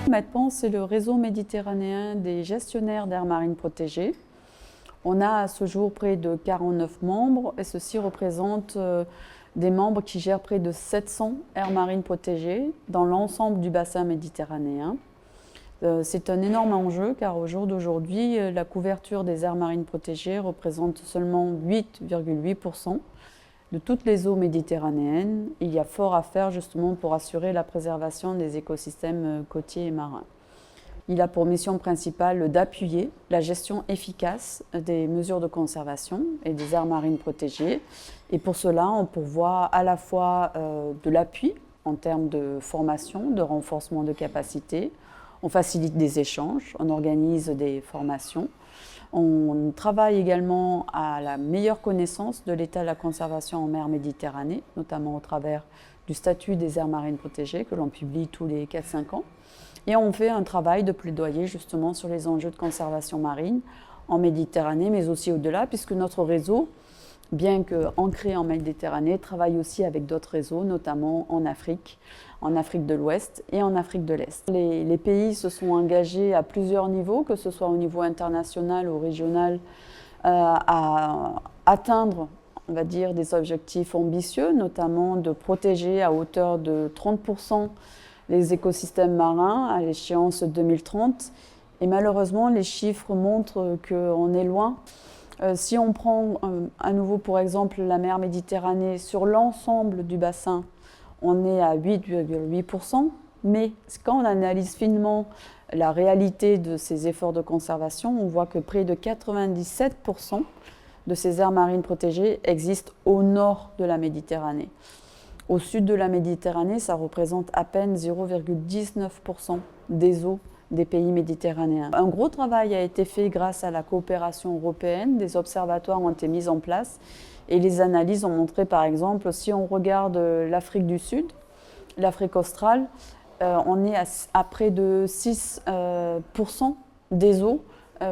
MEDPAN, c'est le réseau méditerranéen des gestionnaires d'aires marines protégées. On a à ce jour près de 49 membres et ceci représente des membres qui gèrent près de 700 aires marines protégées dans l'ensemble du bassin méditerranéen. C'est un énorme enjeu car au jour d'aujourd'hui, la couverture des aires marines protégées représente seulement 8,8% de toutes les eaux méditerranéennes. Il y a fort à faire justement pour assurer la préservation des écosystèmes côtiers et marins. Il a pour mission principale d'appuyer la gestion efficace des mesures de conservation et des aires marines protégées. Et pour cela, on pourvoit à la fois de l'appui en termes de formation, de renforcement de capacité. On facilite des échanges, on organise des formations. On travaille également à la meilleure connaissance de l'état de la conservation en mer Méditerranée, notamment au travers du statut des aires marines protégées que l'on publie tous les 4-5 ans. Et on fait un travail de plaidoyer justement sur les enjeux de conservation marine en Méditerranée, mais aussi au-delà, puisque notre réseau, bien qu'ancré en Méditerranée, travaille aussi avec d'autres réseaux, notamment en Afrique de l'Ouest et en Afrique de l'Est. Les pays se sont engagés à plusieurs niveaux, que ce soit au niveau international ou régional, à atteindre, on va dire, des objectifs ambitieux, notamment de protéger à hauteur de 30% les écosystèmes marins à l'échéance 2030. Et malheureusement, les chiffres montrent qu'on est loin. Si on prend à nouveau pour exemple la mer Méditerranée, sur l'ensemble du bassin, on est à 8,8%, mais quand on analyse finement la réalité de ces efforts de conservation, on voit que près de 97% de ces aires marines protégées existent au nord de la Méditerranée. Au sud de la Méditerranée, ça représente à peine 0,19% des eaux des pays méditerranéens. Un gros travail a été fait grâce à la coopération européenne, des observatoires ont été mis en place et les analyses ont montré par exemple, si on regarde l'Afrique du Sud, l'Afrique australe, on est à près de 6% des eaux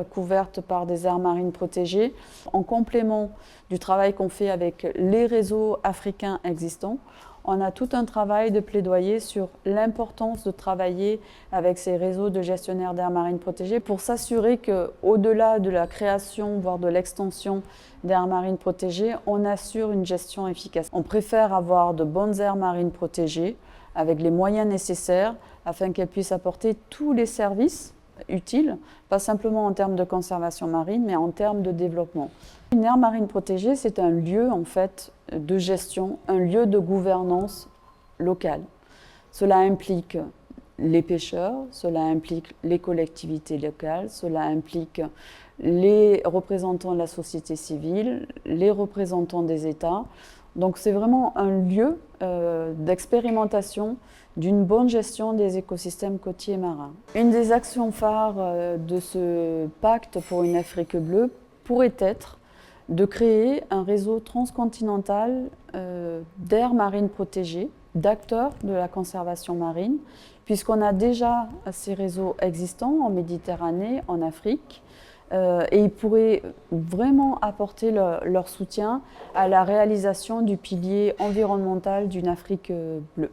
couvertes par des aires marines protégées. En complément du travail qu'on fait avec les réseaux africains existants, on a tout un travail de plaidoyer sur l'importance de travailler avec ces réseaux de gestionnaires d'aires marines protégées pour s'assurer qu'au-delà de la création, voire de l'extension d'aires marines protégées, on assure une gestion efficace. On préfère avoir de bonnes aires marines protégées avec les moyens nécessaires afin qu'elles puissent apporter tous les services utiles, pas simplement en termes de conservation marine, mais en termes de développement. Une aire marine protégée, c'est un lieu en fait de gestion, un lieu de gouvernance locale. Cela implique les pêcheurs, cela implique les collectivités locales, cela implique les représentants de la société civile, les représentants des États. Donc c'est vraiment un lieu d'expérimentation d'une bonne gestion des écosystèmes côtiers et marins. Une des actions phares de ce pacte pour une Afrique bleue pourrait être de créer un réseau transcontinental d'aires marines protégées, d'acteurs de la conservation marine, puisqu'on a déjà ces réseaux existants en Méditerranée, en Afrique, et ils pourraient vraiment apporter leur soutien à la réalisation du pilier environnemental d'une Afrique bleue.